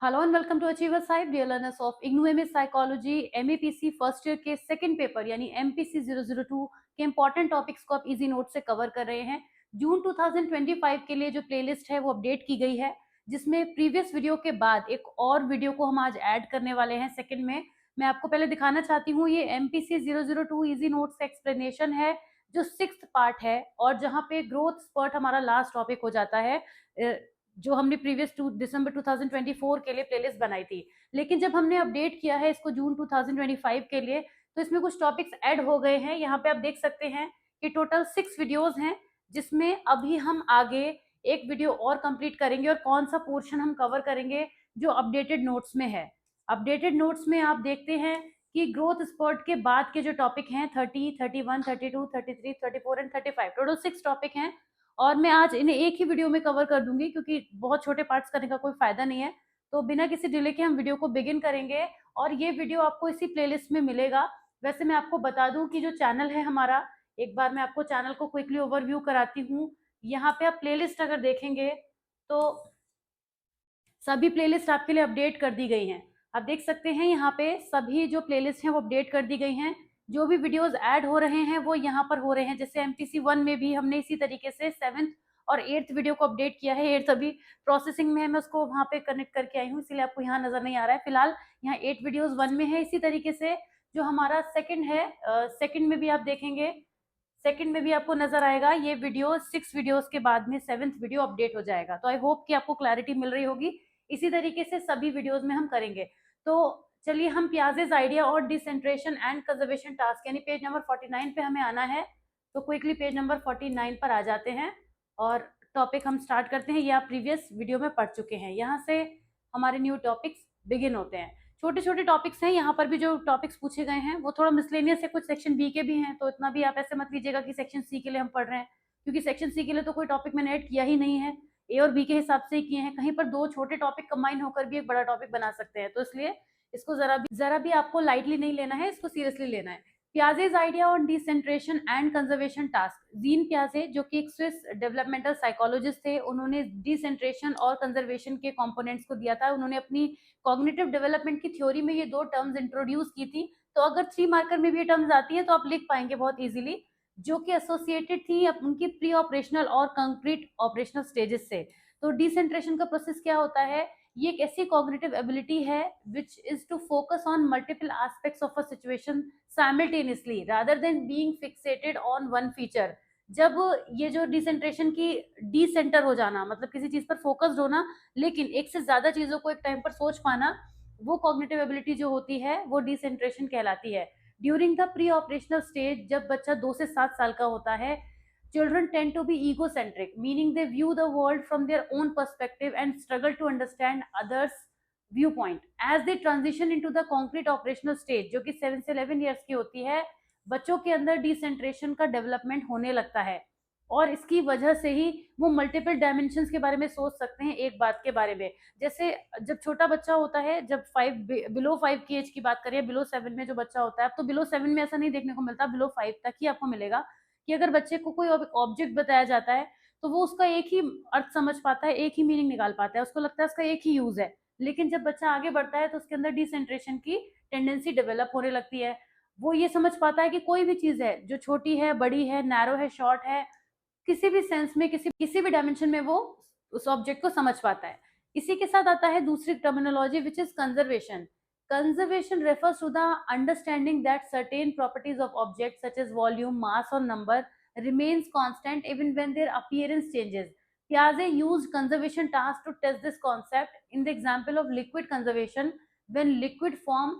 Hello and welcome to Achiever साइब dear learners of IGNOU MS psychology MAPC first year के second paper यानी MPC 002 के important topics को आप इजी नोट से कवर कर रहे हैं। जून 2025 के लिए जो प्लेलिस्ट है वो अपडेट की गई है, जिसमें प्रीवियस वीडियो के बाद एक और वीडियो को हम आज ऐड करने वाले हैं सेकंड में। मैं आपको पहले दिखाना चाहती हूँ, ये एमपीसी 002 इजी नोट्स एक्सप्लेनेशन है जो 6th पार्ट है और जहाँ पे ग्रोथ स्पर्ट हमारा लास्ट टॉपिक हो जाता है, जो हमने प्रीवियस दिसंबर 2024 के लिए प्लेलिस्ट बनाई थी। लेकिन जब हमने अपडेट किया है इसको जून 2025 के लिए, तो इसमें कुछ टॉपिक्स ऐड हो गए हैं। यहाँ पे आप देख सकते हैं कि टोटल 6 वीडियोस हैं, जिसमें अभी हम आगे एक वीडियो और कंप्लीट करेंगे और कौन सा पोर्शन हम कवर करेंगे जो अपडेटेड नोट्स में है। अपडेटेड नोट्स में आप देखते हैं कि ग्रोथ स्पर्ट के बाद के जो टॉपिक हैं 30, 31, 32, 33, 34 एंड 35, टोटल 6 टॉपिक हैं और मैं आज इन्हें एक ही वीडियो में कवर कर दूंगी क्योंकि बहुत छोटे पार्ट्स करने का कोई फायदा नहीं है। तो बिना किसी डिले के हम वीडियो को बिगिन करेंगे और ये वीडियो आपको इसी प्लेलिस्ट में मिलेगा। वैसे मैं आपको बता दूं कि जो चैनल है हमारा, एक बार मैं आपको चैनल को क्विकली ओवरव्यू कराती हूँ। यहाँ पे आप प्लेलिस्ट अगर देखेंगे तो सभी प्लेलिस्ट आपके लिए अपडेट कर दी गई हैं। आप देख सकते हैं यहाँ पे सभी जो प्लेलिस्ट हैं वो अपडेट कर दी गई हैं। जो भी वीडियोस ऐड हो रहे हैं वो यहाँ पर हो रहे हैं। जैसे एमपीसी 1 में भी हमने इसी तरीके से 7th और 8th वीडियो को अपडेट किया है। 8th अभी प्रोसेसिंग में है, मैं उसको वहाँ पे कनेक्ट करके आई हूँ, इसलिए आपको यहाँ नजर नहीं आ रहा है। फिलहाल यहाँ 8 वीडियोज 1 में है। इसी तरीके से जो हमारा सेकंड है, सेकंड में भी आप देखेंगे, सेकंड में भी आपको नजर आएगा ये वीडियो 6 वीडियोस के बाद में 7th वीडियो अपडेट हो जाएगा। तो आई होप कि आपको क्लैरिटी मिल रही होगी। इसी तरीके से सभी वीडियोस में हम करेंगे। तो चलिए हम पियाजेज आइडिया और डिसेंट्रेशन एंड कंजर्वेशन टास्क यानी पेज नंबर 49 पे हमें आना है। तो क्विकली पेज नंबर 49 पर आ जाते हैं और टॉपिक हम स्टार्ट करते हैं। ये आप प्रीवियस वीडियो में पढ़ चुके हैं। यहाँ से हमारे न्यू टॉपिक्स बिगिन होते हैं। छोटे छोटे टॉपिक्स हैं। यहाँ पर भी जो टॉपिक्स पूछे गए हैं वो थोड़ा मिसलेनियस है, कुछ सेक्शन बी के भी हैं, तो इतना भी आप ऐसे मत लीजिएगा कि सेक्शन सी के लिए हम पढ़ रहे हैं, क्योंकि सेक्शन सी के लिए तो कोई टॉपिक मैंने ऐड किया ही नहीं है। ए और बी के हिसाब से ही किए हैं। कहीं पर दो छोटे टॉपिक कंबाइन होकर भी एक बड़ा टॉपिक बना सकते हैं, तो इसलिए इसको जरा भी आपको लाइटली नहीं लेना है, इसको सीरियसली लेना है। Piaget's idea on decentration and conservation task. Jean पियाजे जो कि एक स्विस डेवलपमेंटल साइकोलॉजिस्ट थे, उन्होंने डिसेंट्रेशन और कंजर्वेशन के कंपोनेंट्स को दिया था। उन्होंने अपनी कॉग्निटिव डेवलपमेंट की थ्योरी में ये दो टर्म्स इंट्रोड्यूस की थी। तो अगर 3 मार्कर में भी ये टर्म्स आती है तो आप लिख पाएंगे बहुत इजीली, जो कि एसोसिएटेड थी उनकी प्री ऑपरेशनल और कंक्रीट ऑपरेशनल स्टेजेस से। तो डिसेंट्रेशन का प्रोसेस क्या होता है? ये एक ऐसी कॉग्निटिव एबिलिटी है which is to focus on multiple aspects of a situation simultaneously rather than being fixated on one feature. जब ये जो डिसेंट्रेशन की डिसेंटर हो जाना, मतलब किसी चीज पर फोकस्ड होना लेकिन एक से ज्यादा चीजों को एक टाइम पर सोच पाना, वो कॉग्निटिव एबिलिटी जो होती है वो डिसेंट्रेशन कहलाती है। During the pre operational stage, जब बच्चा 2 से 7 साल का होता है, children tend to be egocentric, meaning they view the world from their own perspective and struggle to understand others viewpoint. As they transition into the concrete operational stage, जो कि 7 से 11 years की होती है, बच्चों के अंदर डिसेंट्रेशन का डेवलपमेंट होने लगता है और इसकी वजह से ही वो मल्टीपल डायमेंशंस के बारे में सोच सकते हैं एक बात के बारे में। जैसे जब छोटा बच्चा होता है, जब 5 बिलो 5 की एज की बात करें, बिलो 7 में जो बच्चा होता है, अब तो बिलो 7 में ऐसा नहीं देखने को मिलता, बिलो 5 तक ही आपको मिलेगा कि अगर बच्चे को कोई ऑब्जेक्ट बताया जाता है तो वो उसका एक ही अर्थ समझ पाता है, एक ही मीनिंग निकाल पाता है, उसको लगता है उसका एक ही यूज है। लेकिन जब बच्चा आगे बढ़ता है तो उसके अंदर डिसेंट्रेशन की टेंडेंसी डेवलप होने लगती है। वो ये समझ पाता है कि कोई भी चीज है जो छोटी है, बड़ी है, नैरो है, शॉर्ट है, किसी भी सेंस में, किसी भी डायमेंशन में वो उस ऑब्जेक्ट को समझ पाता है। इसी के साथ आता है दूसरी terminology which is conservation. Conservation refers to the understanding that certain properties of objects such as volume, mass or number remains constant even when their appearance changes. Piaget used conservation tasks to test this concept. In the example of liquid conservation, when liquid form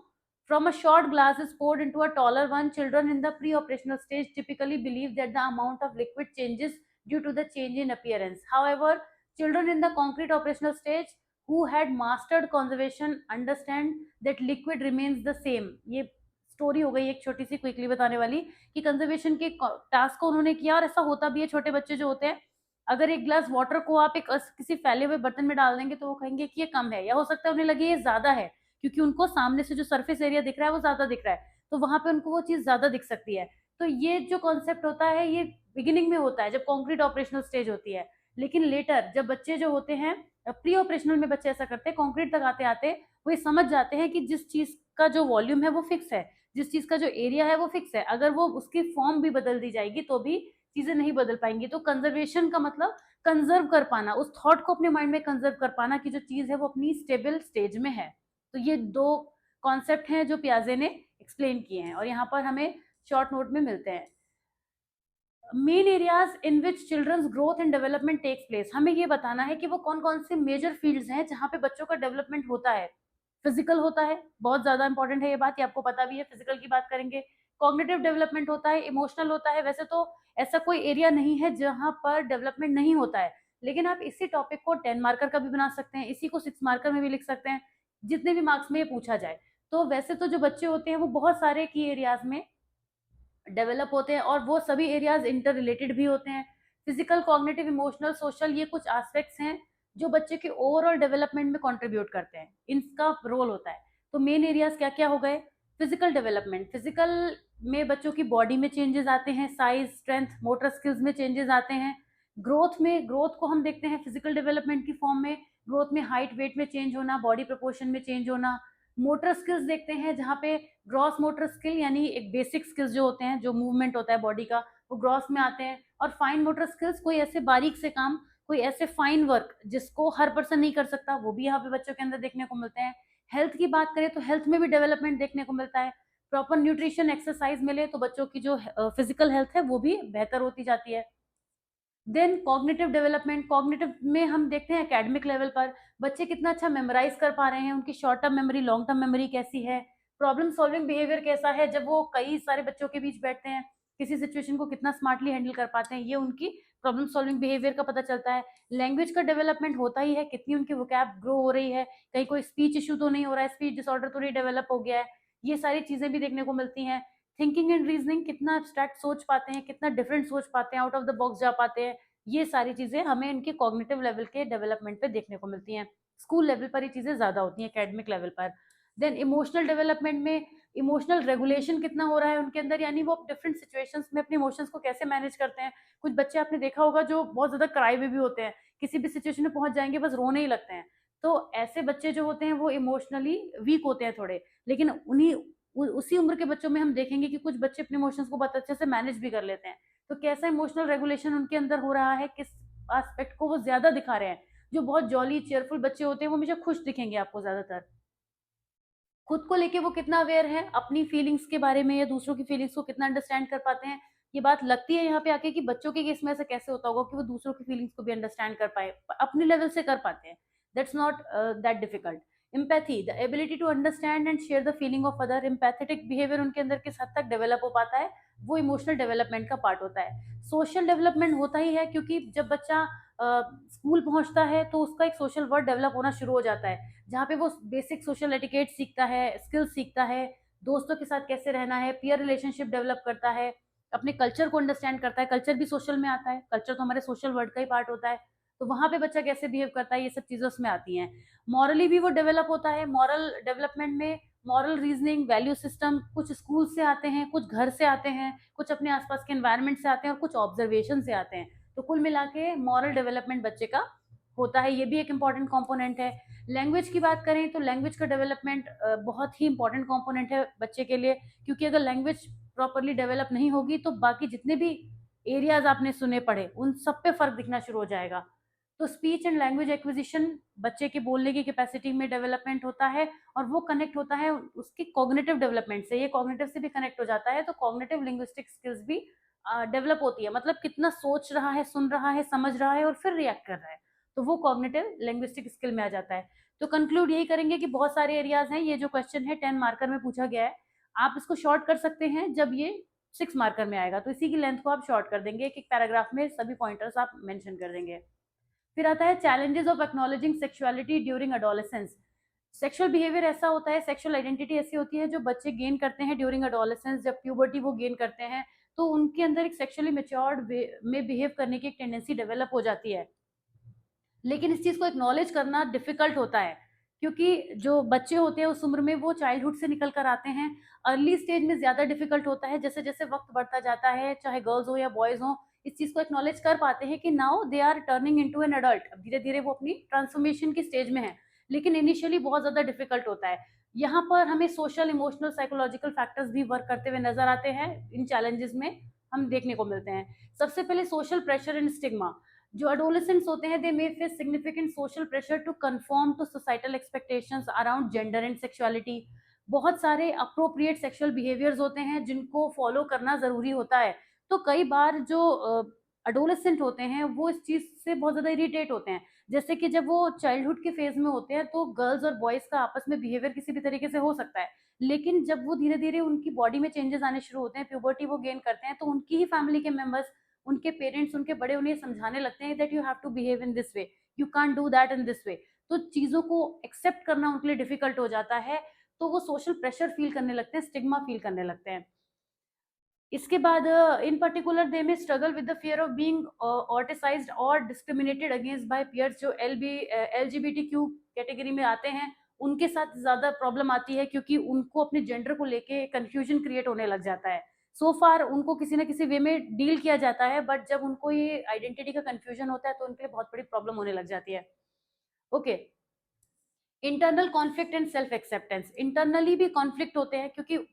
from a short glass is poured into a taller one, children in the pre-operational stage typically believe that the amount of liquid changes due to the change in appearance. However, children in the concrete operational stage who had mastered conservation understand that liquid remains the same. ये story हो गई एक छोटी सी quickly बताने वाली कि conservation के task को उन्होंने किया और ऐसा होता भी है। छोटे बच्चे जो होते हैं, अगर एक ग्लास वाटर को आप एक किसी फैले हुए बर्तन में डाल देंगे तो वो कहेंगे कि ये कम है, या हो सकता है उन्हें लगे ये ज्यादा है, क्योंकि उनको सामने से जो सरफेस एरिया दिख रहा है वो ज्यादा दिख रहा है, तो वहां पे उनको वो चीज ज्यादा दिख सकती है। तो ये जो कॉन्सेप्ट होता है ये बिगिनिंग में होता है जब कॉन्क्रीट ऑपरेशनल स्टेज होती है। लेकिन लेटर जब बच्चे जो होते हैं प्री ऑपरेशनल में बच्चे ऐसा करते हैं, कंक्रीट तक आते आते वो ये समझ जाते हैं कि जिस चीज का जो वॉल्यूम है वो फिक्स है, जिस चीज का जो एरिया है वो फिक्स है, अगर वो उसकी फॉर्म भी बदल दी जाएगी तो भी चीजें नहीं बदल पाएंगी। तो कंजर्वेशन का मतलब कंजर्व कर पाना, उस थॉट को अपने माइंड में कंजर्व कर पाना कि जो चीज है वो अपनी स्टेबल स्टेज में है। तो ये दो कॉन्सेप्ट हैं जो पियाजे ने एक्सप्लेन किए हैं और यहाँ पर हमें शॉर्ट नोट में मिलते हैं। Main areas in which childrens growth and development takes place, हमें ये बताना है कि वो कौन कौन से मेजर फील्ड्स हैं जहाँ पे बच्चों का डेवलपमेंट होता है। फिजिकल होता है, बहुत ज्यादा इंपॉर्टेंट है ये बात, ये आपको पता भी है, फिजिकल की बात करेंगे। कॉग्निटिव डेवलपमेंट होता है, इमोशनल होता है। वैसे तो ऐसा कोई एरिया नहीं है जहां पर डेवलपमेंट नहीं होता है, लेकिन आप इसी टॉपिक को 10 मार्कर का भी बना सकते हैं, इसी को 6 मार्कर में भी लिख सकते हैं, जितने भी मार्क्स में ये पूछा जाए। तो वैसे तो जो बच्चे होते हैं वो बहुत सारे की एरियाज में डेवलप होते हैं और वो सभी एरियाज इंटर रिलेटेड भी होते हैं। फिजिकल, कॉग्निटिव, इमोशनल, सोशल, ये कुछ एस्पेक्ट्स हैं जो बच्चे के ओवरऑल डेवलपमेंट में कंट्रीब्यूट करते हैं, इनका रोल होता है। तो मेन एरियाज क्या क्या हो गए? फिजिकल डेवलपमेंट, फिजिकल में बच्चों की बॉडी में चेंजेस आते हैं, साइज, स्ट्रेंथ, मोटर स्किल्स में चेंजेस आते हैं। ग्रोथ में, ग्रोथ को हम देखते हैं फिजिकल डेवलपमेंट की फॉर्म में, ग्रोथ में हाइट वेट में चेंज होना, बॉडी प्रोपोर्शन में चेंज होना। मोटर स्किल्स देखते हैं जहाँ पे ग्रॉस मोटर स्किल यानी एक बेसिक स्किल्स जो होते हैं, जो मूवमेंट होता है बॉडी का, वो ग्रॉस में आते हैं। और फाइन मोटर स्किल्स, कोई ऐसे बारीक से काम, कोई ऐसे फाइन वर्क जिसको हर पर्सन नहीं कर सकता, वो भी यहाँ पे बच्चों के अंदर देखने को मिलते हैं। हेल्थ की बात करें तो हेल्थ में भी डेवलपमेंट देखने को मिलता है। प्रॉपर न्यूट्रिशन, एक्सरसाइज मिले तो बच्चों की जो फिजिकल हेल्थ है वो भी बेहतर होती जाती है। देन कॉग्निटिव डेवलपमेंट, कॉग्निटिव में हम देखते हैं एकेडमिक लेवल पर बच्चे कितना अच्छा मेमोराइज कर पा रहे हैं, उनकी short term memory, long term memory कैसी है, प्रॉब्लम सॉल्विंग बिहेवियर कैसा है जब वो कई सारे बच्चों के बीच बैठते हैं, किसी सिचुएशन को कितना स्मार्टली हैंडल कर पाते हैं, ये उनकी प्रॉब्लम सॉल्विंग बिहेवियर का पता चलता है। लैंग्वेज का डेवलपमेंट होता ही है, कितनी उनकी वोकैब ग्रो हो रही है, कहीं कोई स्पीच इशू तो नहीं हो रहा है, स्पीच डिसऑर्डर तो नहीं डेवलप हो गया है, ये सारी चीजें भी देखने को मिलती हैं। थिंकिंग एंड रीजनिंग, कितना एब्स्ट्रैक्ट सोच पाते हैं, कितना डिफरेंट सोच पाते हैं, आउट ऑफ द बॉक्स जा पाते हैं, ये सारी चीजें हमें इनके कॉग्निटिव लेवल के डेवलपमेंट पे देखने को मिलती हैं। स्कूल लेवल पर ये चीजें ज्यादा होती हैं, एकेडमिक लेवल पर। देन इमोशनल डेवलपमेंट में इमोशनल रेगुलेशन कितना हो रहा है उनके अंदर, यानी वो डिफरेंट सिचुएशंस में अपने इमोशंस को कैसे मैनेज करते हैं। कुछ बच्चे आपने देखा होगा जो बहुत ज्यादा क्राई भी होते हैं, किसी भी सिचुएशन में पहुंच जाएंगे बस रोने ही लगते हैं। तो ऐसे बच्चे जो होते हैं वो इमोशनली वीक होते हैं थोड़े, लेकिन उसी उम्र के बच्चों में हम देखेंगे कि कुछ बच्चे अपने इमोशंस को बहुत अच्छे से मैनेज भी कर लेते हैं। तो कैसा इमोशनल रेगुलेशन उनके अंदर हो रहा है, किस एस्पेक्ट को वो ज्यादा दिखा रहे हैं। जो बहुत जॉली चेयरफुल बच्चे होते हैं वो हमेशा खुश दिखेंगे आपको ज्यादातर। खुद को लेके वो कितना अवेयर है, अपनी फीलिंग्स के बारे में या दूसरों की फीलिंग्स को कितना अंडरस्टैंड कर पाते हैं। ये बात लगती है यहाँ पे आके कि बच्चों के केस में ऐसा कैसे होता होगा कि वो दूसरों की फीलिंग्स को भी अंडरस्टैंड कर पाए, अपने लेवल से कर पाते हैं। That's not that difficult. Empathy, the ability to understand and share the feeling of other, empathetic behaviour उनके अंदर किस हद तक डेवलप हो पाता है, वो इमोशनल डेवलपमेंट का पार्ट होता है। सोशल डेवलपमेंट होता ही है, क्योंकि जब बच्चा स्कूल पहुंचता है तो उसका एक सोशल वर्ड डेवलप होना शुरू हो जाता है, जहाँ पे वो बेसिक सोशल एटिकेट सीखता है, स्किल्स सीखता है, दोस्तों के साथ कैसे रहना है, पीयर रिलेशनशिप डेवलप करता है, अपने कल्चर को अंडरस्टैंड करता है। कल्चर भी सोशल में आता है, कल्चर तो हमारे सोशल वर्ड का ही पार्ट होता है। तो वहां पे बच्चा कैसे बिहेव करता है, ये सब चीजें उसमें आती हैं। मॉरली भी वो डेवलप होता है। मॉरल डेवलपमेंट में मॉरल रीजनिंग, वैल्यू सिस्टम कुछ स्कूल से आते हैं, कुछ घर से आते हैं, कुछ अपने आसपास के एनवायरनमेंट से आते हैं और कुछ ऑब्जर्वेशन से आते हैं। तो कुल मिला के मॉरल डेवलपमेंट बच्चे का होता है, ये भी एक इम्पॉर्टेंट कॉम्पोनेंट है। लैंग्वेज की बात करें तो लैंग्वेज का डेवलपमेंट बहुत ही इंपॉर्टेंट कंपोनेंट है बच्चे के लिए, क्योंकि अगर लैंग्वेज प्रॉपरली डेवलप नहीं होगी तो बाकी जितने भी एरियाज आपने सुने पढ़े उन सब पे फर्क दिखना शुरू हो जाएगा। तो स्पीच एंड लैंग्वेज एक्विजिशन, बच्चे के बोलने की कैपेसिटी में डेवलपमेंट होता है और वो कनेक्ट होता है उसकी कॉग्निटिव डेवलपमेंट से, ये कॉग्निटिव से भी कनेक्ट हो जाता है। तो कॉग्निटिव लिंग्विस्टिक स्किल्स भी डेवलप होती है, मतलब कितना सोच रहा है, सुन रहा है, समझ रहा है और फिर रिएक्ट कर रहा है, तो वो कॉग्निटिव लिंग्विस्टिक स्किल में आ जाता है। तो कंक्लूड यही करेंगे कि बहुत सारे एरियाज हैं, ये जो क्वेश्चन है 10 मार्कर में पूछा गया है, आप इसको शॉर्ट कर सकते हैं जब ये 6 मार्कर में आएगा, तो इसी की लेंथ को आप शॉर्ट कर देंगे, एक एक पैराग्राफ में सभी पॉइंटर्स आप मेंशन कर देंगे। फिर आता है challenges of acknowledging sexuality during adolescence. Sexual behaviour ऐसा होता है, सेक्सुअल आइडेंटिटी ऐसी होती है जो बच्चे गेन करते हैं ड्यूरिंग एडोलेसेंस, जब प्यूबर्टी वो गेन करते हैं तो उनके अंदर एक सेक्सुअली मेच्योर्ड में बिहेव करने की एक टेंडेंसी डेवलप हो जाती है। लेकिन इस चीज को एक्नॉलेज करना डिफिकल्ट होता है, क्योंकि जो बच्चे होते हैं उस उम्र में वो चाइल्डहुड से निकल कर आते हैं। अर्ली स्टेज में ज्यादा डिफिकल्ट होता है, जैसे जैसे वक्त बढ़ता जाता है, चाहे गर्ल्स हो या बॉयज हो, इस चीज को एक्नॉलेज कर पाते हैं कि now they are turning into an adult, अब धीरे धीरे वो अपनी ट्रांसफॉर्मेशन की स्टेज में है, लेकिन इनिशियली बहुत ज्यादा डिफिकल्ट होता है। यहाँ पर हमें सोशल, इमोशनल, साइकोलॉजिकल फैक्टर्स भी वर्क करते हुए नजर आते हैं, इन चैलेंजेस में हम देखने को मिलते हैं। सबसे पहले सोशल प्रेशर एंड स्टिग्मा। जो एडोलेसेंट्स होते हैं, they may face significant social pressure to conform to societal expectations around gender and sexuality. बहुत सारे अप्रोप्रिएट सेक्सुअल बिहेवियर्स होते हैं जिनको फॉलो करना जरूरी होता है। तो कई बार जो एडोलेसेंट होते हैं वो इस चीज से बहुत ज्यादा इरिटेट होते हैं। जैसे कि जब वो चाइल्डहुड के फेज में होते हैं तो गर्ल्स और बॉयज का आपस में बिहेवियर किसी भी तरीके से हो सकता है, लेकिन जब वो धीरे धीरे उनकी बॉडी में चेंजेस आने शुरू होते हैं, प्यूबर्टी वो गेन करते हैं, तो उनकी ही फैमिली के मेंबर्स, उनके पेरेंट्स, उनके बड़े उन्हें समझाने लगते हैं that you have to behave in this way, you can't do that in this way. तो चीजों को एक्सेप्ट करना उनके लिए डिफिकल्ट हो जाता है, तो वो सोशल प्रेशर फील करने लगते हैं, स्टिग्मा फील करने लगते हैं। इसके बाद इन particular they may struggle with the fear of being ostracised और डिस्क्रिमिनेटेड अगेंस्ट बाय पीयर्स। जो एलजीबीटीक्यू कैटेगरी में आते हैं उनके साथ ज्यादा प्रॉब्लम आती है, क्योंकि उनको अपने जेंडर को लेके कंफ्यूजन क्रिएट होने लग जाता है। सो फार उनको किसी ना किसी वे में डील किया जाता है, बट जब उनको ये आइडेंटिटी का कंफ्यूजन होता है तो उनके लिए बहुत बड़ी प्रॉब्लम होने लग जाती है। Okay, internal conflict and self acceptance. Internally भी कॉन्फ्लिक्ट होते हैं, क्योंकि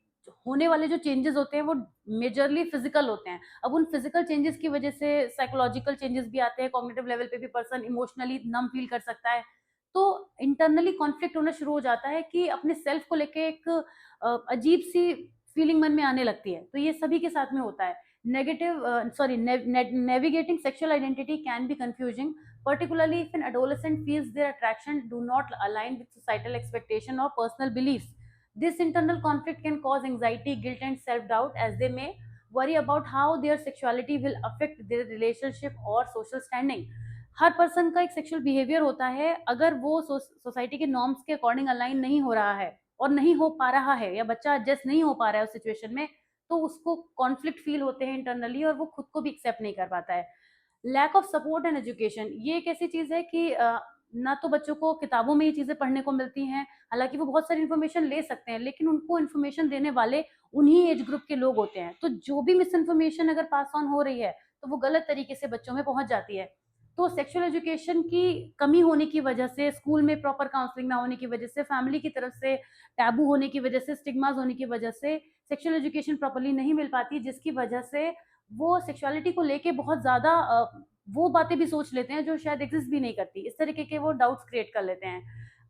होने वाले जो चेंजेस होते हैं वो मेजरली फिजिकल होते हैं। अब उन फिजिकल चेंजेस की वजह से साइकोलॉजिकल चेंजेस भी आते हैं, कॉग्निटिव लेवल पे भी पर्सन इमोशनली नम फील कर सकता है। तो इंटरनली कॉन्फ्लिक्ट होना शुरू हो जाता है कि अपने सेल्फ को लेके एक अजीब सी फीलिंग मन में आने लगती है। तो ये सभी के साथ में होता है। Negative sorry navigating sexual identity can be confusing, particularly if an adolescent feels their attraction do not align with societal expectation or personal beliefs. This internal conflict can cause anxiety, guilt, and self-doubt, as they may worry about how their sexuality will affect their relationship or social standing. Her person का एक sexual behaviour होता है, अगर वो society के norms के according align नहीं हो रहा है और नहीं हो पा रहा है, या बच्चा एडजस्ट नहीं हो पा रहा है उस सिचुएशन में, तो उसको कॉन्फ्लिक्ट फील होते हैं इंटरनली और वो खुद को भी एक्सेप्ट नहीं कर पाता है। Lack of support and education, ये एक ऐसी चीज है कि ना तो बच्चों को किताबों में ये चीजें पढ़ने को मिलती हैं, हालांकि वो बहुत सारी इन्फॉर्मेशन ले सकते हैं, लेकिन उनको इन्फॉर्मेशन देने वाले उन्हीं एज ग्रुप के लोग होते हैं। तो जो भी मिस इन्फॉर्मेशन अगर पास ऑन हो रही है तो वो गलत तरीके से बच्चों में पहुंच जाती है। तो सेक्सुअल एजुकेशन की कमी होने की वजह से, स्कूल में प्रॉपर काउंसलिंग ना होने की वजह से, फैमिली की तरफ से टैबू होने की वजह से, स्टिग्मास होने की वजह से सेक्सुअल एजुकेशन प्रॉपरली नहीं मिल पाती, जिसकी वजह से वो सेक्सुअलिटी को लेके बहुत ज्यादा वो बातें भी सोच लेते हैं जो शायद एग्जिस्ट भी नहीं करती। इस तरीके के वो डाउट्स क्रिएट कर लेते हैं।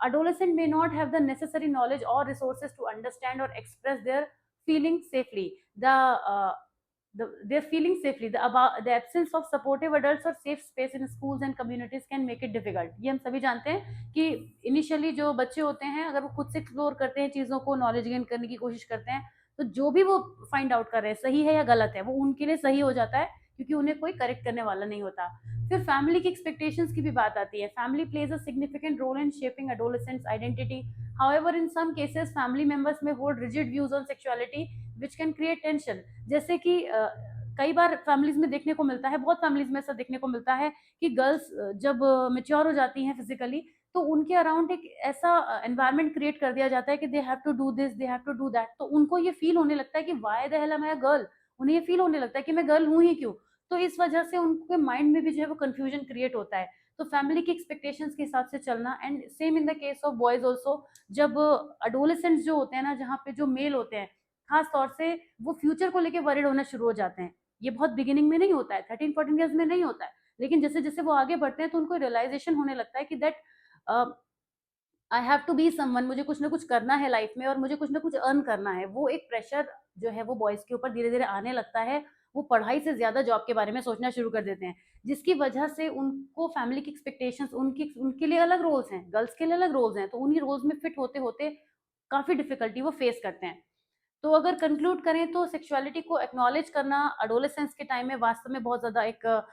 adolescent may not have the necessary knowledge or resources to understand or express their feelings safely. Their feelings safely. The absence of supportive adults or safe space in schools and communities can make it difficult. ये हम सभी जानते हैं कि initially जो बच्चे होते हैं, अगर वो खुद से एक्सप्लोर करते हैं चीज़ों को, नॉलेज गेन करने की कोशिश करते हैं, तो जो भी वो फाइंड आउट कर रहे हैं सही है या गलत है, वो उनके लिए सही हो जाता है, क्योंकि उन्हें कोई करेक्ट करने वाला नहीं होता। फिर फैमिली की एक्सपेक्टेशंस की भी बात आती है। Family plays a significant role in shaping adolescents' identity. However in some cases family members may hold rigid views on sexuality which can create tension. जैसे कि कई बार फैमिलीज में देखने को मिलता है, बहुत फैमिलीज में ऐसा देखने को मिलता है कि गर्ल्स जब मेच्योर हो जाती हैं फिजिकली, तो उनके अराउंड एक ऐसा एनवायरनमेंट क्रिएट कर दिया जाता है कि they have to do this, they have to do that. तो उनको ये फील होने लगता है कि why the hell am I a girl. उन्हें ये फील होने लगता है कि मैं गर्ल हूं ही क्यों। तो इस वजह से उनके माइंड में भी जो है वो कंफ्यूजन क्रिएट होता है। तो फैमिली की एक्सपेक्टेशंस के हिसाब से चलना, and same in the case of boys also. जब एडोलेसेंट्स जो होते हैं ना, जहाँ पे जो मेल होते हैं खास तौर से, वो फ्यूचर को लेके वरिड होना शुरू हो जाते हैं। ये बहुत बिगिनिंग में नहीं होता है, 13-14 ईयर्स में नहीं होता है, लेकिन जैसे जैसे वो आगे बढ़ते हैं तो उनको रियलाइजेशन होने लगता है कि that I have to be someone, मुझे कुछ ना कुछ करना है लाइफ में और मुझे कुछ ना कुछ अर्न करना है। वो एक प्रेशर जो है वो बॉयज के ऊपर धीरे धीरे आने लगता है। वो पढ़ाई से ज्यादा जॉब के बारे में सोचना शुरू कर देते हैं, जिसकी वजह से उनको फैमिली की एक्सपेक्टेशंस, उनके लिए अलग रोल्स हैं, गर्ल्स के लिए अलग रोल्स हैं, तो उन्हीं रोल्स में फिट होते होते काफी डिफिकल्टी वो फेस करते हैं। तो अगर कंक्लूड करें तो सेक्सुअलिटी को एक्नॉलेज करना एडोलेसेंस के टाइम में वास्तव में बहुत ज़्यादा एक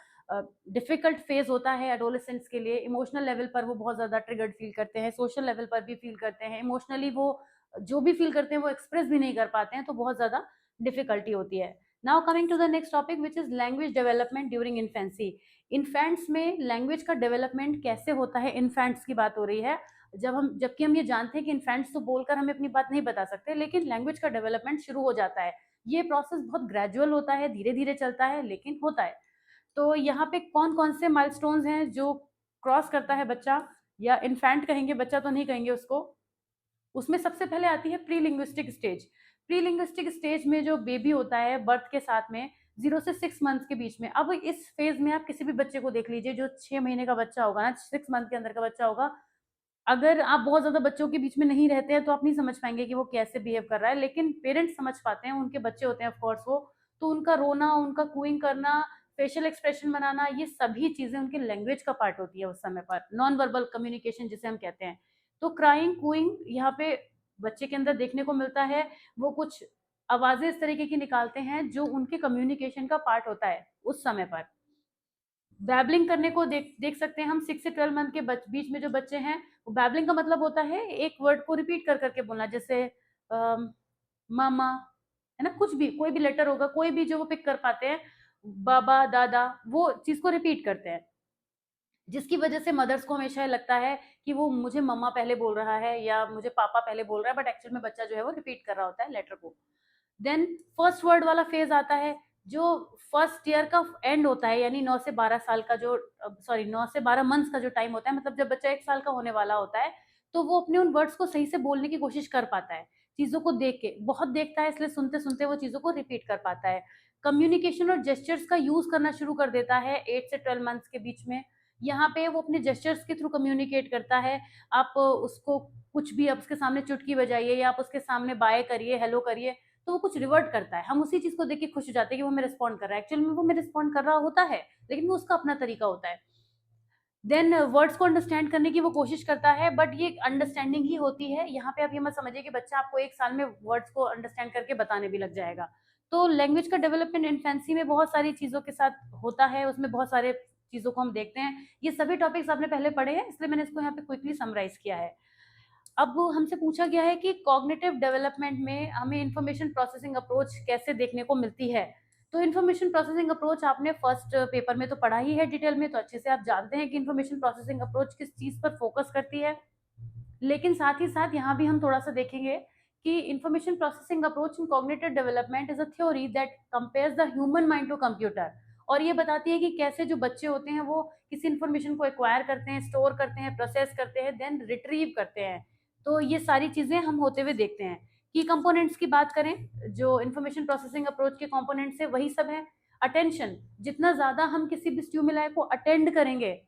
डिफिकल्ट फेज होता है एडोलेसेंट्स के लिए। इमोशनल लेवल पर वो बहुत ज़्यादा ट्रिगर्ड फील करते हैं, सोशल लेवल पर भी फील करते हैं, इमोशनली वो जो भी फील करते हैं वो एक्सप्रेस भी नहीं कर पाते हैं, तो बहुत ज़्यादा डिफिकल्टी होती है। Now coming to the next topic which is language development during infancy. Infants में लैंग्वेज का डेवलपमेंट कैसे होता है, इन्फेंट्स की बात हो रही है। जबकि हम ये जानते हैं कि इन्फेंट्स तो बोलकर हमें अपनी बात नहीं बता सकते, लेकिन लैंग्वेज का डेवलपमेंट शुरू हो जाता है। ये प्रोसेस बहुत ग्रेजुअल होता है, धीरे धीरे चलता है, लेकिन होता है। तो यहाँ पे कौन-कौन से माइलस्टोन्स हैं जो क्रॉस करता है बच्चा, या इन्फैंट कहेंगे, बच्चा तो नहीं कहेंगे उसको। उसमें सबसे पहले आती है pre linguistic stage. Pre linguistic stage में जो बेबी होता है बर्थ के साथ में 0 से 6 मंथ्स के बीच में, अब इस फेज में आप किसी भी बच्चे को देख लीजिए जो 6 महीने का बच्चा होगा ना, 6 मंथ के अंदर का बच्चा होगा, अगर आप बहुत ज़्यादा बच्चों के बीच में नहीं रहते हैं तो आप नहीं समझ पाएँगे कि वो कैसे बिहेव कर रहा है, लेकिन पेरेंट्स समझ पाते हैं, उनके बच्चे होते हैं ऑफ कोर्स वो, तो उनका रोना, उनका कूइंग करना, फेशियल एक्सप्रेशन बनाना, ये सभी चीज़ें उनकी लैंग्वेज का पार्ट होती है उस समय पर, नॉन वर्बल कम्युनिकेशन जिसे हम कहते हैं। तो क्राइंग, कूइंग यहाँ पे बच्चे के अंदर देखने को मिलता है, वो कुछ आवाज़ें इस तरीके की निकालते हैं जो उनके कम्युनिकेशन का पार्ट होता है उस समय पर। बैबलिंग करने को देख देख सकते हैं हम 6 से 12 मंथ के बीच में जो बच्चे हैं, वो बैबलिंग का मतलब होता है एक वर्ड को रिपीट कर करके बोलना, जैसे मामा, है ना, कुछ भी कोई भी लेटर होगा, कोई भी जो वो पिक कर पाते हैं, बाबा, दादा, वो चीज को रिपीट करते हैं, जिसकी वजह से मदर्स को हमेशा लगता है कि वो मुझे मम्मा पहले बोल रहा है या मुझे पापा पहले बोल रहा है, बट एक्चुअल में बच्चा जो है वो रिपीट कर रहा होता है लेटर को। देन फर्स्ट वर्ड वाला फेज आता है, जो फर्स्ट ईयर का एंड होता है, यानी 9 से 12 साल का जो, सॉरी 9 से 12 मंथ्स का जो टाइम होता है, मतलब जब बच्चा 1 साल का होने वाला होता है, तो वो अपने उन वर्ड्स को सही से बोलने की कोशिश कर पाता है। चीज़ों को देख के, बहुत देखता है इसलिए सुनते-सुनते वो चीज़ों को रिपीट कर पाता है। कम्युनिकेशन और जेस्चर्स का यूज़ करना शुरू कर देता है 8 से 12 मंथ्स के बीच में। यहाँ पे वो अपने जेस्चर्स के थ्रू कम्युनिकेट करता है। आप उसको कुछ भी, आप उसके सामने चुटकी बजाइए या आप उसके सामने बाय करिए, हेलो करिए, तो वो कुछ रिवर्ट करता है। हम उसी चीज़ को देख के खुश हो जाते हैं कि वो हमें रिस्पॉन्ड कर रहा है। एक्चुअल में वो हमें रिस्पॉन्ड कर रहा होता है, लेकिन वो उसका अपना तरीका होता है। देन वर्ड्स को अंडरस्टैंड करने की वो कोशिश करता है, बट ये अंडरस्टैंडिंग ही होती है। यहाँ पे आप ये मत समझिए कि बच्चा आपको 1 साल में वर्ड्स को अंडरस्टैंड करके बताने भी लग जाएगा। तो लैंग्वेज का डेवलपमेंट इन्फेंसी में बहुत सारी चीज़ों के साथ होता है, उसमें बहुत सारे चीज़ों को हम देखते हैं। ये सभी टॉपिक्स आपने पहले पढ़े हैं, इसलिए मैंने इसको यहाँ पे क्विकली समराइज़ किया है। अब हमसे पूछा गया है कि कॉग्निटिव डेवलपमेंट में हमें इंफॉर्मेशन प्रोसेसिंग अप्रोच कैसे देखने को मिलती है। तो इंफॉर्मेशन प्रोसेसिंग अप्रोच आपने फर्स्ट पेपर में तो पढ़ा ही है डिटेल में, तो अच्छे से आप जानते हैं कि इंफॉर्मेशन प्रोसेसिंग अप्रोच किस चीज़ पर फोकस करती है। लेकिन साथ ही साथ यहाँ भी हम थोड़ा-सा देखेंगे कि information processing approach in cognitive development is a theory that compares the human mind to computer, और ये बताती है कि कैसे जो बच्चे होते हैं वो किसी इंफॉर्मेशन को एक्वायर करते हैं, स्टोर करते हैं, प्रोसेस करते हैं, देन रिट्रीव करते हैं। तो ये सारी चीज़ें हम होते हुए देखते हैं। की कंपोनेंट्स की बात करें, जो इंफॉर्मेशन प्रोसेसिंग अप्रोच के कंपोनेंट्स है वही सब है। अटेंशन, जितना ज़्यादा हम किसी भी स्टिमुलाई को अटेंड करेंगे,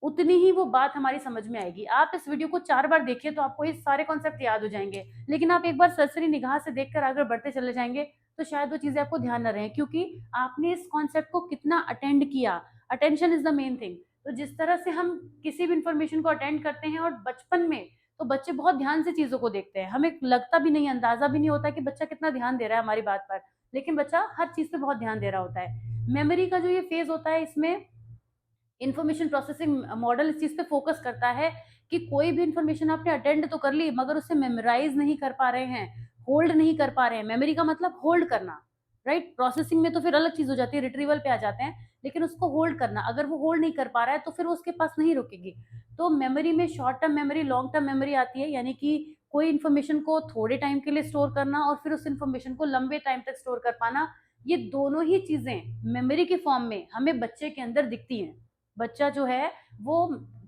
उतनी ही वो बात हमारी समझ में आएगी। आप इस वीडियो को 4 बार देखिए तो आपको ये सारे कॉन्सेप्ट याद हो जाएँगे। लेकिन आप एक बार सरसरी निगाह से देखकर आगे बढ़ते चले जाएँगे, तो शायद वो चीज़ें आपको ध्यान ना रहें, क्योंकि आपने इस कॉन्सेप्ट को कितना अटेंड किया। Attention is the main thing. तो जिस तरह से हम किसी भी इन्फॉर्मेशन को अटेंड करते हैं, और बचपन में तो बच्चे बहुत ध्यान से चीज़ों को देखते हैं। हमें लगता भी नहीं, अंदाज़ा भी नहीं होता कि बच्चा कितना ध्यान दे रहा है हमारी बात पर। लेकिन बच्चा हर चीज़ पे बहुत ध्यान दे रहा होता है। मेमोरी का जो ये फेज़ होता है, इसमें इन्फॉर्मेशन प्रोसेसिंग मॉडल इस चीज़ पे फोकस करता है कि कोई भी इन्फॉर्मेशन आपने अटेंड तो कर ली, मगर उसे मेमोराइज़ नहीं कर पा रहे हैं, होल्ड नहीं कर पा रहे हैं। मेमोरी का मतलब होल्ड करना, राइट? प्रोसेसिंग में तो फिर अलग चीज़ हो जाती है, रिट्रीवल पे आ जाते हैं, लेकिन उसको होल्ड करना, अगर वो होल्ड नहीं कर पा रहा है, तो फिर वो उसके पास नहीं रुकेगी। तो मेमोरी में short term memory, long term memory आती है, यानी कि कोई इन्फॉर्मेशन को थोड़े टाइम के लिए स्टोर करना और फिर उस इन्फॉर्मेशन को लंबे टाइम तक स्टोर कर पाना। ये दोनों ही चीज़ें मेमोरी के फॉर्म में हमें बच्चे के अंदर दिखती हैं। बच्चा जो है वो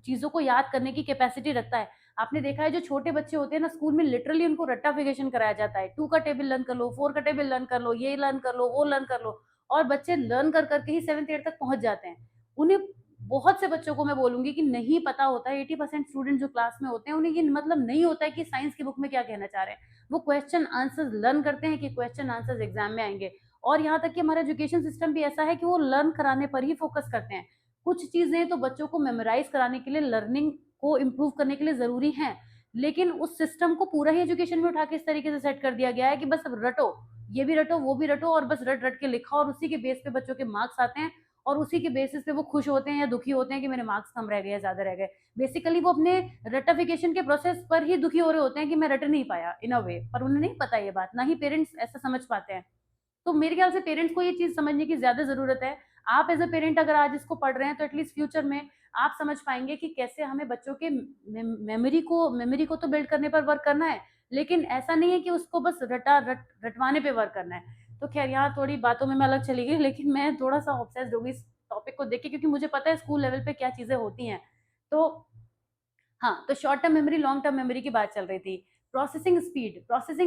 चीज़ों को याद करने की कैपेसिटी रखता है। आपने देखा है जो छोटे बच्चे होते हैं ना, स्कूल में लिटरली उनको रट्टाफिकेशन कराया जाता है। 2 का टेबल लर्न कर लो, 4 का टेबल लर्न कर लो, ये लर्न कर लो, वो लर्न कर लो, और बच्चे लर्न कर कर के ही 7th 8th तक पहुँच जाते हैं। उन्हें, बहुत से बच्चों को मैं बोलूँगी कि नहीं पता होता है, 80% स्टूडेंट जो क्लास में होते हैं, उन्हें ये मतलब नहीं होता है कि साइंस की बुक में क्या कहना चाह रहे हैं। वो क्वेश्चन आंसर्स लर्न करते हैं कि क्वेश्चन आंसर्स एग्ज़ाम में आएँगे, और यहाँ तक कि हमारा एजुकेशन सिस्टम भी ऐसा है कि वो लर्न कराने पर ही फोकस करते हैं। कुछ चीज़ें तो बच्चों को मेमोराइज़ कराने के लिए, लर्निंग को इम्प्रूव करने के लिए ज़रूरी हैं, लेकिन उस सिस्टम को पूरा ही एजुकेशन में उठा के इस तरीके से सेट कर दिया गया है कि बस अब रटो, ये भी रटो, वो भी रटो, और बस रट-रट के लिखा, और उसी के बेस पे बच्चों के मार्क्स आते हैं, और उसी के बेसिस पे वो खुश होते हैं या दुखी होते हैं कि मेरे मार्क्स कम रह गए या ज़्यादा रह गए। बेसिकली वो अपने रट्टाफिकेशन के प्रोसेस पर ही दुखी हो रहे होते हैं कि मैं रट नहीं पाया इन अ वे, पर उन्हें नहीं पता ये बात, ना ही पेरेंट्स ऐसा समझ पाते हैं। तो मेरे ख्याल से पेरेंट्स को ये चीज़ समझने की ज़्यादा ज़रूरत है। आप एज़ अ पेरेंट अगर आज इसको पढ़ रहे हैं, तो एटलीस्ट फ्यूचर में आप समझ पाएँगे कि कैसे हमें बच्चों के मेमोरी को तो बिल्ड करने पर वर्क करना है, लेकिन ऐसा नहीं है कि उसको बस रटवाने पे वर्क करना है। तो ख़ैर यहाँ थोड़ी बातों में मैं अलग चली गई, लेकिन मैं थोड़ा-सा ऑब्सेस्ड हो गई इस टॉपिक को देख के, क्योंकि मुझे पता है स्कूल लेवल पे क्या चीज़ें होती हैं। तो हाँ, तो short term memory, long term memory की बात चल रही थी। प्रोसेसिंग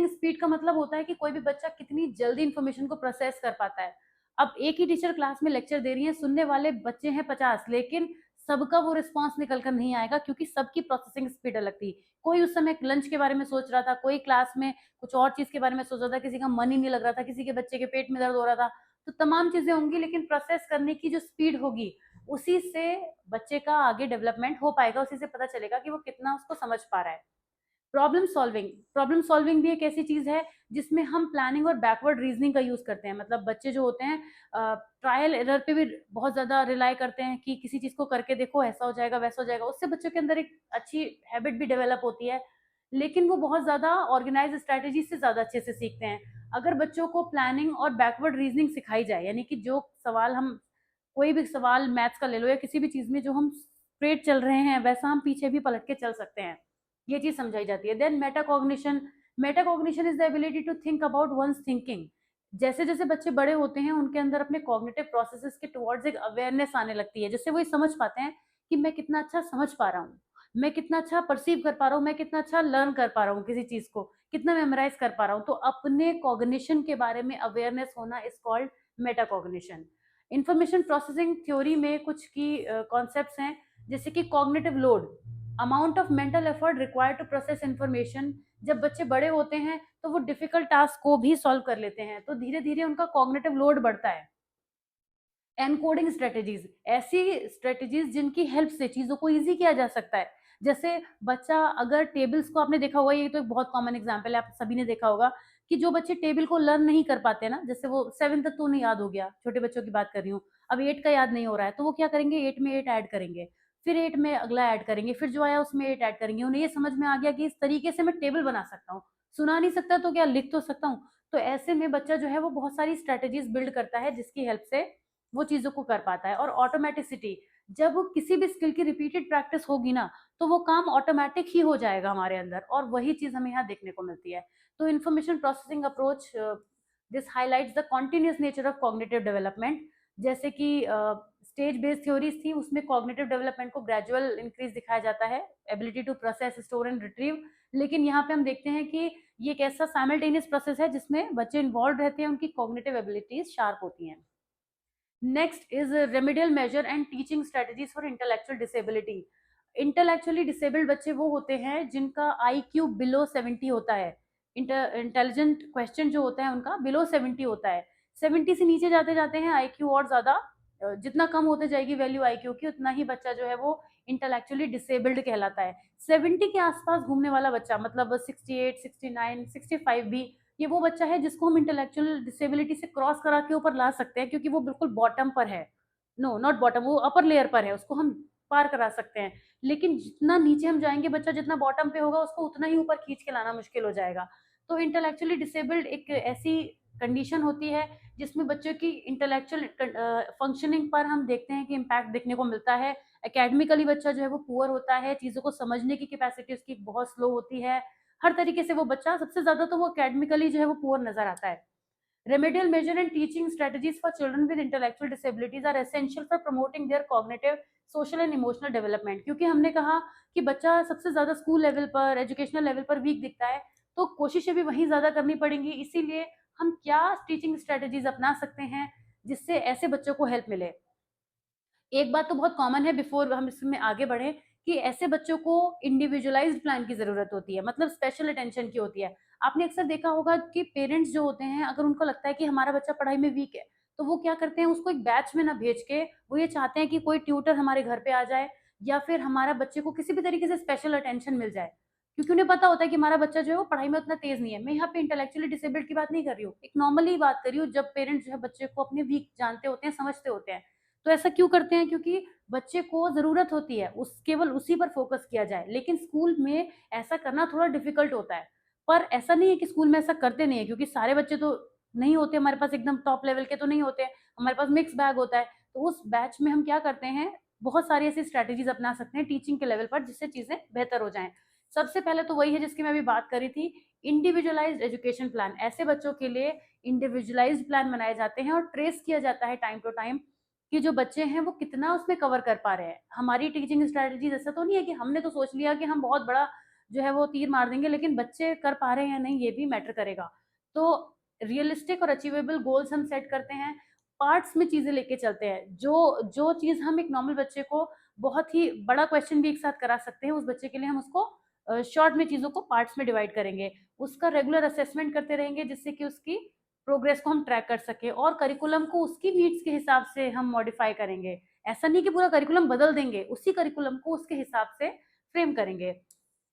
स्पीड का मतलब होता है कि कोई भी बच्चा कितनी जल्दी इन्फॉर्मेशन को प्रोसेस कर पाता है। अब एक ही टीचर क्लास में लेक्चर दे रही है, सुनने वाले बच्चे हैं 50, लेकिन सबका वो रिस्पॉन्स निकल कर नहीं आएगा, क्योंकि सबकी प्रोसेसिंग स्पीड अलग थी। कोई उस समय लंच के बारे में सोच रहा था, कोई क्लास में कुछ और चीज़ के बारे में सोच रहा था, किसी का मन ही नहीं लग रहा था, किसी के बच्चे के पेट में दर्द हो रहा था। तो तमाम चीज़ें होंगी, लेकिन प्रोसेस करने की जो स्पीड होगी, उसी से बच्चे का आगे डेवलपमेंट हो पाएगा, उसी से पता चलेगा कि वो कितना उसको समझ पा रहा है। प्रॉब्लम सॉल्विंग भी एक ऐसी चीज है जिसमें हम प्लानिंग और बैकवर्ड रीजनिंग का यूज करते हैं। मतलब बच्चे जो होते हैं ट्रायल एरर पे भी बहुत ज्यादा रिलाई करते हैं कि किसी चीज को करके देखो, ऐसा हो जाएगा वैसा हो जाएगा। उससे बच्चों के अंदर एक अच्छी हैबिट भी डेवलप होती है, लेकिन वो बहुत ज्यादा ऑर्गेनाइज स्ट्रेटेजी से ज्यादा अच्छे से सीखते हैं। अगर बच्चों को प्लानिंग और बैकवर्ड रीजनिंग सिखाई जाए, यानी कि जो सवाल हम, कोई भी सवाल मैथ्स का ले लो या किसी भी चीज में जो हम स्ट्रेट चल रहे हैं, वैसा हम पीछे भी पलट के चल सकते हैं, ये चीज समझाई जाती है। Then metacognition is the ability to think about one's thinking. जैसे जैसे बच्चे बड़े होते हैं, उनके अंदर अपने कॉग्निटिव प्रोसेसेस के टुवर्ड्स एक अवेयरनेस आने लगती है, जिससे वो ये समझ पाते हैं कि मैं कितना अच्छा समझ पा रहा हूँ, मैं कितना अच्छा परसीव कर पा रहा हूँ, मैं कितना अच्छा लर्न कर पा रहा हूँ किसी चीज को, कितना मेमोराइज कर पा रहा हूँ। तो अपने कॉग्निशन के बारे में अवेयरनेस होना is called metacognition. Information processing theory में कुछ की कॉन्सेप्ट्स हैं, जैसे कि cognitive load, amount of mental effort required to process information. जब बच्चे बड़े होते हैं तो वो डिफिकल्ट टास्क को भी सॉल्व कर लेते हैं, तो धीरे धीरे उनका कॉग्निटिव लोड बढ़ता है। एनकोडिंग स्ट्रेटेजीज, ऐसी स्ट्रेटेजीज जिनकी हेल्प से चीजों को इजी किया जा सकता है। जैसे बच्चा अगर टेबल्स को, आपने देखा होगा, ये तो एक बहुत कॉमन एग्जांपल है, आप सभी ने देखा होगा कि जो बच्चे टेबल को लर्न नहीं कर पाते ना, जैसे वो 7 तक तो उन्हें याद हो गया, छोटे बच्चों की बात कर रही हूँ, अब 8 का याद नहीं हो रहा है, तो वो क्या करेंगे, 8 में 8 ऐड करेंगे, फिर 8 में अगला ऐड करेंगे, फिर जो आया उसमें 8 ऐड करेंगे। उन्हें ये समझ में आ गया कि इस तरीके से मैं टेबल बना सकता हूँ, सुना नहीं सकता तो क्या लिख तो सकता हूँ। तो ऐसे में बच्चा जो है वो बहुत सारी स्ट्रेटेजीज बिल्ड करता है, जिसकी हेल्प से वो चीजों को कर पाता है। और ऑटोमेटिसिटी, जब किसी भी स्किल की रिपीटेड प्रैक्टिस होगी ना, तो वो काम ऑटोमेटिक ही हो जाएगा हमारे अंदर, और वही चीज हमें यहाँ देखने को मिलती है। तो information processing approach this highlights the continuous nature of cognitive development. जैसे कि स्टेज बेस्ड थ्योरीज थी, उसमें कॉग्निटिव डेवलपमेंट को ग्रेजुअल इंक्रीज दिखाया जाता है, ability to process, store and retrieve. लेकिन यहाँ पे हम देखते हैं कि ये एक ऐसा साइमल्टेनियस प्रोसेस है जिसमें बच्चे इन्वॉल्व रहते हैं, उनकी कॉग्निटिव एबिलिटीज शार्प होती हैं। Next is remedial measure and teaching strategies for intellectual disability. Intellectually disabled बच्चे वो होते हैं जिनका IQ बिलो 70 होता है। इंटेलिजेंट क्वेश्चन जो होता है उनका बिलो 70 होता है। 70 से नीचे जाते जाते हैं IQ और ज्यादा, जितना कम होते जाएगी वैल्यू IQ की, उतना ही बच्चा जो है वो इंटेलेक्चुअली डिसेबल्ड कहलाता है। 70 के आसपास घूमने वाला बच्चा, मतलब 68, 69, 65 भी, ये वो बच्चा है जिसको हम इंटेलेक्चुअल डिसेबिलिटी से क्रॉस करा के ऊपर ला सकते हैं, क्योंकि वो बिल्कुल बॉटम पर है। नो, नॉट बॉटम, वो अपर लेयर पर है, उसको हम पार करा सकते हैं। लेकिन जितना नीचे हम जाएंगे, बच्चा जितना बॉटम पे होगा, उसको उतना ही ऊपर खींच के लाना मुश्किल हो जाएगा। तो इंटेलेक्चुअली डिसेबल्ड एक ऐसी कंडीशन होती है जिसमें बच्चों की इंटेलेक्चुअल फंक्शनिंग पर हम देखते हैं कि इम्पैक्ट देखने को मिलता है। एकेडमिकली बच्चा जो है वो पुअर होता है, चीजों को समझने की कैपेसिटी उसकी बहुत स्लो होती है। हर तरीके से वो बच्चा, सबसे ज्यादा तो वो एकेडमिकली जो है वो पुअर नजर आता है। Remedial measure and teaching strategies for children with intellectual disabilities are essential for promoting their cognitive, social and emotional development। क्योंकि हमने कहा कि बच्चा सबसे ज्यादा स्कूल लेवल पर, एजुकेशनल लेवल पर वीक दिखता है, तो कोशिशें भी वहीं ज्यादा करनी पड़ेंगी। इसीलिए हम क्या टीचिंग स्ट्रेटेजीज अपना सकते हैं जिससे ऐसे बच्चों को हेल्प मिले। एक बात तो बहुत कॉमन है, बिफोर हम इसमें आगे बढ़े, कि ऐसे बच्चों को इंडिविजुअलाइज्ड प्लान की जरूरत होती है, मतलब स्पेशल अटेंशन की होती है। आपने अक्सर देखा होगा कि पेरेंट्स जो होते हैं, अगर उनको लगता है कि हमारा बच्चा पढ़ाई में वीक है, तो वो क्या करते हैं, उसको एक बैच में ना भेज के वो ये चाहते हैं कि कोई ट्यूटर हमारे घर पे आ जाए, या फिर हमारा बच्चे को किसी भी तरीके से स्पेशल अटेंशन मिल जाए, क्योंकि उन्हें पता होता है कि हमारा बच्चा जो है वो पढ़ाई में उतना तेज नहीं है। मैं यहाँ पे इंटेलेक्चुअली डिसेबल्ड की बात नहीं कर रही हूँ, एक नॉर्मली बात कर रही हूँ, जब पेरेंट्स जो है बच्चे को अपने वीक जानते होते हैं, समझते होते हैं। तो ऐसा क्यों करते हैं, क्योंकि बच्चे को जरूरत होती है उस, केवल उसी पर फोकस किया जाए। लेकिन स्कूल में ऐसा करना थोड़ा डिफिकल्ट होता है। पर ऐसा नहीं है कि स्कूल में ऐसा करते नहीं है, क्योंकि सारे बच्चे तो नहीं होते हमारे पास, एकदम टॉप लेवल के तो नहीं होते, हमारे पास मिक्स बैग होता है। तो उस बैच में हम क्या करते हैं, बहुत सारी ऐसी स्ट्रेटेजीज अपना सकते हैं टीचिंग के लेवल पर, जिससे चीजें बेहतर हो जाएं। सबसे पहले तो वही है जिसकी मैं अभी बात करी थी, इंडिविजुअलाइज्ड एजुकेशन प्लान। ऐसे बच्चों के लिए इंडिविजुअलाइज्ड प्लान बनाए जाते हैं और ट्रेस किया जाता है टाइम टू टाइम कि जो बच्चे हैं वो कितना उसमें कवर कर पा रहे हैं। हमारी टीचिंग स्ट्रैटेजी ऐसा तो नहीं है कि हमने तो सोच लिया कि हम बहुत बड़ा जो है वो तीर मार देंगे, लेकिन बच्चे कर पा रहे हैं या नहीं ये भी मैटर करेगा। तो रियलिस्टिक और अचीवेबल गोल्स हम सेट करते हैं, पार्ट्स में चीज़ें लेके चलते हैं। जो चीज़ हम एक नॉर्मल बच्चे को बहुत ही बड़ा क्वेश्चन भी एक साथ करा सकते हैं, उस बच्चे के लिए हम उसको शॉर्ट में चीज़ों को पार्ट्स में डिवाइड करेंगे। उसका रेगुलर असेसमेंट करते रहेंगे जिससे कि उसकी प्रोग्रेस को हम ट्रैक कर सकें, और करिकुलम को उसकी नीड्स के हिसाब से हम मॉडिफाई करेंगे। ऐसा नहीं कि पूरा करिकुलम बदल देंगे, उसी करिकुलम को उसके हिसाब से फ्रेम करेंगे।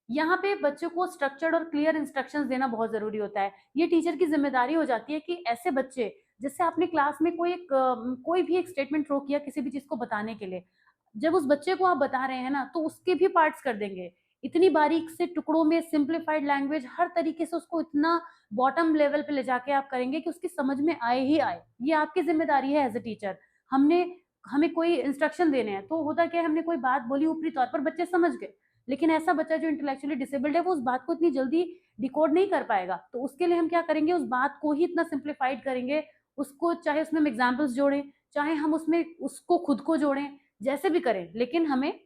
यहाँ पे बच्चों को स्ट्रक्चर्ड और क्लियर इंस्ट्रक्शंस देना बहुत ज़रूरी होता है। ये टीचर की ज़िम्मेदारी हो जाती है कि ऐसे बच्चे, जैसे आपने क्लास में कोई भी एक स्टेटमेंट थ्रो किया किसी भी चीज़ को बताने के लिए, जब उस बच्चे को आप बता रहे हैं ना, तो उसके भी पार्ट्स कर देंगे। इतनी बारीक से टुकड़ों में सिम्प्लिफाइड लैंग्वेज, हर तरीके से उसको इतना बॉटम लेवल पे ले जाके आप करेंगे कि उसकी समझ में आए ही आए। ये आपकी ज़िम्मेदारी है एज़ अ टीचर। हमने हमें कोई इंस्ट्रक्शन देने हैं, तो होता क्या है, हमने कोई बात बोली ऊपरी तौर पर, बच्चे समझ गए। लेकिन ऐसा बच्चा जो इंटेलेक्चुअली डिसेबल्ड है, वो उस बात को इतनी जल्दी डिकोड नहीं कर पाएगा। तो उसके लिए हम क्या करेंगे, उस बात को ही इतना सिम्प्लिफाइड करेंगे, उसको चाहे उसमें हम एग्ज़ाम्पल्स जोड़ें, चाहे हम उसमें उसको खुद को जोड़ें, जैसे भी करें, लेकिन हमें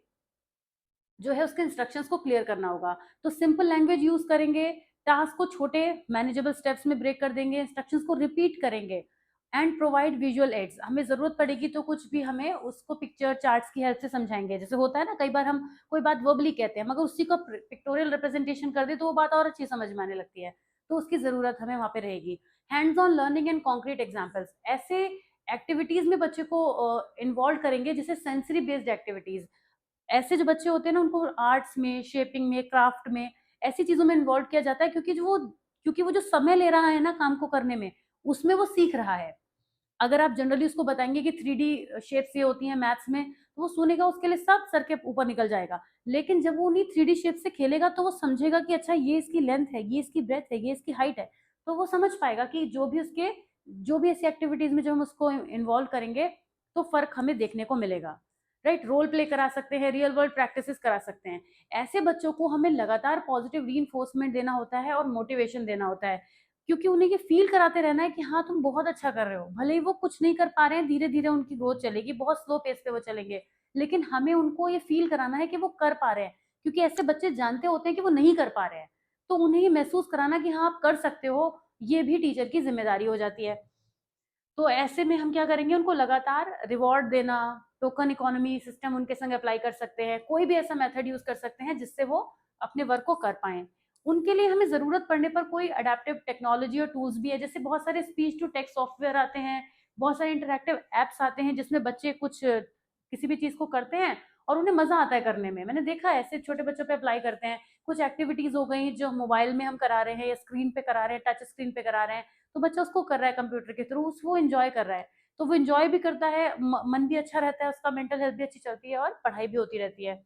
जो है उसके इंस्ट्रक्शंस को क्लियर करना होगा। तो सिंपल लैंग्वेज यूज़ करेंगे, टास्क को छोटे मैनेजेबल स्टेप्स में ब्रेक कर देंगे, इंस्ट्रक्शंस को रिपीट करेंगे एंड प्रोवाइड विजुअल एड्स। हमें ज़रूरत पड़ेगी तो कुछ भी हमें उसको पिक्चर चार्ट्स की हेल्प से समझाएँगे। जैसे होता है ना, कई बार हम कोई बात वर्बली कहते हैं, मगर उसी का पिक्टोरियल रिप्रेजेंटेशन कर दें तो वो बात और अच्छी समझ में आने लगती है। तो उसकी ज़रूरत हमें वहाँ पे रहेगी। Hands on learning and concrete examples, ऐसे एक्टिविटीज़ में बच्चे को इन्वॉल्व करेंगे, जैसे सेंसरी बेस्ड एक्टिविटीज़। ऐसे जो बच्चे होते हैं ना, उनको आर्ट्स में, शेपिंग में, क्राफ्ट में, ऐसी चीज़ों में इन्वॉल्व किया जाता है, क्योंकि वो जो समय ले रहा है ना काम को करने में, उसमें वो सीख रहा है। अगर आप जनरली उसको बताएँगे कि 3D शेप्स ये होती हैं मैथ्स में, तो वो सुनेगा, उसके लिए सब सर के ऊपर निकल जाएगा। लेकिन जब वो उन्हीं 3D शेप से खेलेगा तो वो समझेगा कि अच्छा ये इसकी लेंथ है, ये इसकी ब्रेडथ है, ये इसकी हाइट है। तो वो समझ पाएगा कि जो भी ऐसी एक्टिविटीज़ में जो हम उसको इन्वॉल्व करेंगे, तो फ़र्क हमें देखने को मिलेगा। राइट? रोल प्ले करा सकते हैं, रियल वर्ल्ड प्रैक्टिसेस करा सकते हैं। ऐसे बच्चों को हमें लगातार पॉजिटिव रीइंफोर्समेंट देना होता है और मोटिवेशन देना होता है। क्योंकि उन्हें ये फ़ील कराते रहना है कि हाँ, तुम बहुत अच्छा कर रहे हो। भले ही वो कुछ नहीं कर पा रहे हैं, धीरे-धीरे उनकी ग्रोथ चलेगी, बहुत स्लो पेस पे वो चलेंगे। लेकिन हमें उनको ये फ़ील कराना है कि वो कर पा रहे हैं, क्योंकि ऐसे बच्चे जानते होते हैं कि वो नहीं कर पा रहे हैं। तो उन्हें ये महसूस कराना कि हाँ, आप कर सकते हो, ये भी टीचर की ज़िम्मेदारी हो जाती है। तो ऐसे में हम क्या करेंगे, उनको लगातार रिवॉर्ड देना, टोकन इकोनॉमी सिस्टम उनके संग अप्लाई कर सकते हैं, कोई भी ऐसा मेथड यूज़ कर सकते हैं जिससे वो अपने वर्क को कर पाएँ। उनके लिए हमें ज़रूरत पड़ने पर कोई अडैप्टिव टेक्नोलॉजी और टूल्स भी है, जैसे बहुत सारे स्पीच टू टेक्स्ट सॉफ्टवेयर आते हैं, बहुत सारे इंटरैक्टिव ऐप्स आते हैं जिसमें बच्चे कुछ किसी भी चीज़ को करते हैं और उन्हें मज़ा आता है करने में। मैंने देखा है ऐसे छोटे बच्चों पे अप्लाई करते हैं। कुछ एक्टिविटीज़ हो गई जो मोबाइल में हम करा रहे हैं या स्क्रीन पे करा रहे हैं, टच स्क्रीन पे करा रहे हैं, तो बच्चा उसको कर रहा है कंप्यूटर के थ्रू, वो एन्जॉय कर रहा है। तो वो एन्जॉय भी करता है, मन भी अच्छा रहता है उसका, मेंटल हेल्थ भी अच्छी चलती है और पढ़ाई भी होती रहती है।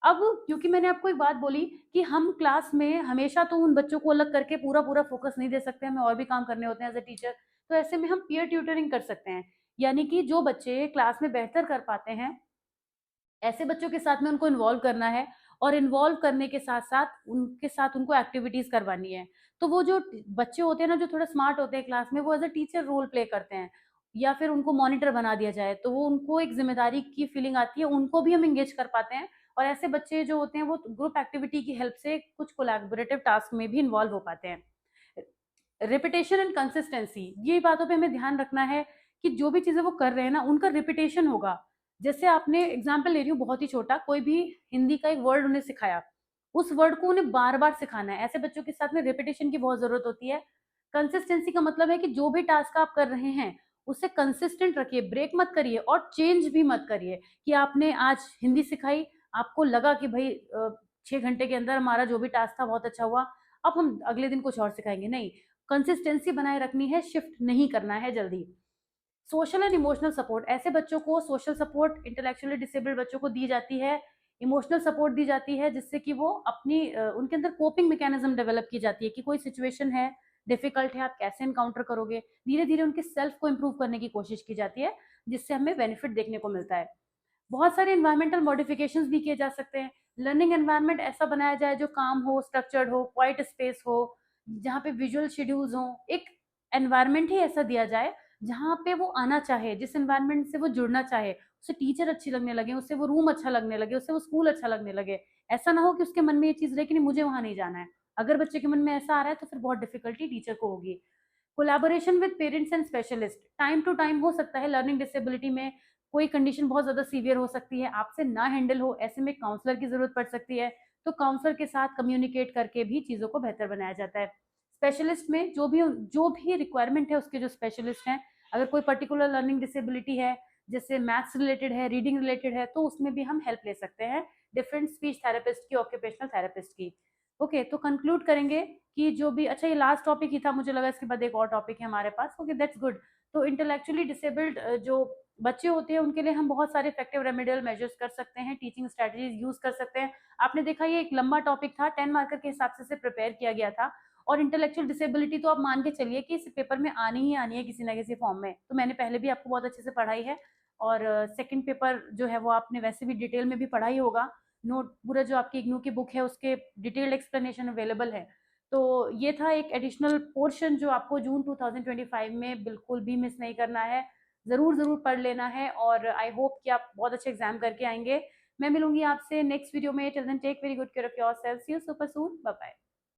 अब क्योंकि मैंने आपको एक बात बोली कि हम क्लास में हमेशा तो उन बच्चों को अलग करके पूरा-पूरा फ़ोकस नहीं दे सकते, हमें और भी काम करने होते हैं एज़ अ टीचर। तो ऐसे में हम पीयर ट्यूटरिंग कर सकते हैं। यानी कि जो बच्चे क्लास में बेहतर कर पाते हैं, ऐसे बच्चों के साथ में उनको इन्वॉल्व करना है, और इन्वॉल्व करने के साथ-साथ उनके साथ उनको एक्टिविटीज़ करवानी है। तो वो जो बच्चे होते हैं ना, जो थोड़ा स्मार्ट होते हैं क्लास में, वो as a teacher role play करते हैं, या फिर उनको मॉनिटर बना दिया जाए, तो वो उनको एक ज़िम्मेदारी की फीलिंग आती है, उनको भी हम एंगेज कर पाते हैं, और ऐसे बच्चे जो होते हैं वो ग्रुप एक्टिविटी की हेल्प से कुछ कोलैबोरेटिव टास्क में भी इन्वॉल्व हो पाते हैं। रिपिटेशन एंड कंसिस्टेंसी, ये बातों पे हमें ध्यान रखना है कि जो भी चीज़ें वो कर रहे हैं ना, उनका रिपिटेशन होगा। जैसे आपने एग्ज़ाम्पल ले रही हूँ बहुत ही छोटा, कोई भी हिंदी का एक वर्ड उन्हें सिखाया, उस वर्ड को उन्हें बार-बार सिखाना है। ऐसे बच्चों के साथ में रिपिटेशन की बहुत ज़रूरत होती है। कंसिस्टेंसी का मतलब है कि जो भी टास्क आप कर रहे हैं, उसे कंसिस्टेंट रखिए, ब्रेक मत करिए और चेंज भी मत करिए कि आपने आज हिंदी सिखाई, आपको लगा कि भई 6 घंटे के अंदर हमारा जो भी टास्क था बहुत अच्छा हुआ, अब हम अगले दिन कुछ और सिखाएँगे, नहीं। कंसिस्टेंसी बनाए रखनी है, शिफ्ट नहीं करना है जल्दी। सोशल एंड इमोशनल सपोर्ट, ऐसे बच्चों को सोशल सपोर्ट इंटेलेक्चुअली डिसेबल्ड बच्चों को दी जाती है, इमोशनल सपोर्ट दी जाती है, जिससे कि वो उनके अंदर कोपिंग मैकेनिज्म डेवलप की जाती है कि कोई सिचुएशन है, डिफिकल्ट है, आप कैसे एनकाउंटर करोगे। धीरे धीरे उनके सेल्फ को इम्प्रूव करने की कोशिश की जाती है, जिससे हमें बेनिफिट देखने को मिलता है। बहुत सारे एनवायरमेंटल मॉडिफिकेशंस भी किए जा सकते हैं। लर्निंग एनवायरनमेंट ऐसा बनाया जाए जो काम हो, स्ट्रक्चर्ड हो, क्वाइट स्पेस हो, जहाँ पे विजुअल शेड्यूल्स हों, एक एनवायरनमेंट ही ऐसा दिया जाए जहाँ पे वो आना चाहे, जिस एनवायरनमेंट से वो जुड़ना चाहे, उसे टीचर अच्छी लगने लगे, उसे वो रूम अच्छा लगने लगे, उसे वो स्कूल अच्छा लगने लगे। ऐसा ना हो कि उसके मन में ये चीज़ रहे कि नहीं मुझे वहाँ नहीं जाना है। अगर बच्चे के मन में ऐसा आ रहा है तो फिर बहुत डिफ़िकल्टी टीचर को होगी। Collaboration with parents and specialist, time to time हो सकता है लर्निंग डिसेबिलिटी में कोई कंडीशन बहुत ज़्यादा सीवियर हो सकती है, आपसे ना हैंडल हो, ऐसे में काउंसलर की ज़रूरत पड़ सकती है, तो काउंसलर के साथ कम्युनिकेट करके भी चीज़ों को बेहतर बनाया जाता है। स्पेशलिस्ट में जो भी रिक्वायरमेंट है उसके जो स्पेशलिस्ट हैं, अगर कोई पर्टिकुलर लर्निंग डिसेबिलिटी है, जैसे मैथ्स रिलेटेड है, रीडिंग रिलेटेड है, तो उसमें भी हम हेल्प ले सकते हैं डिफरेंट स्पीच थेरेपिस्ट की, ऑक्यूपेशनल थेरेपिस्ट की। ओके, तो कंक्लूड करेंगे कि जो भी अच्छा ये लास्ट टॉपिक ही था, मुझे लगा इसके बाद एक और टॉपिक है हमारे पास। Okay, that's good. तो इंटेलेक्चुअली डिसेबल्ड जो बच्चे होते हैं उनके लिए हम बहुत सारे इफेक्टिव रेमेडियल मेजर्स कर सकते हैं, टीचिंग स्ट्रेटजीज यूज कर सकते हैं। आपने देखा ये एक लंबा टॉपिक था, 10 मार्कर के हिसाब से प्रिपेयर किया गया था। और इंटेलेक्चुअल डिसेबिलिटी तो आप मान के चलिए कि इस पेपर में आनी ही आनी है किसी ना किसी फॉर्म में, तो मैंने पहले भी आपको बहुत अच्छे से पढ़ाई है। और सेकंड पेपर जो है वो आपने वैसे भी डिटेल में भी पढ़ा ही होगा। नोट पूरा जो आपकी इग्नू की बुक है उसके डिटेल्ड एक्सप्लेनेशन अवेलेबल है। तो ये था एक एडिशनल पोर्शन जो आपको जून 2025 में बिल्कुल भी मिस नहीं करना है, ज़रूर ज़रूर पढ़ लेना है। और आई होप कि आप बहुत अच्छे एग्जाम करके आएंगे। मैं मिलूंगी आपसे नेक्स्ट वीडियो में। Till then take very good care of yourself. See you super soon. Bye bye.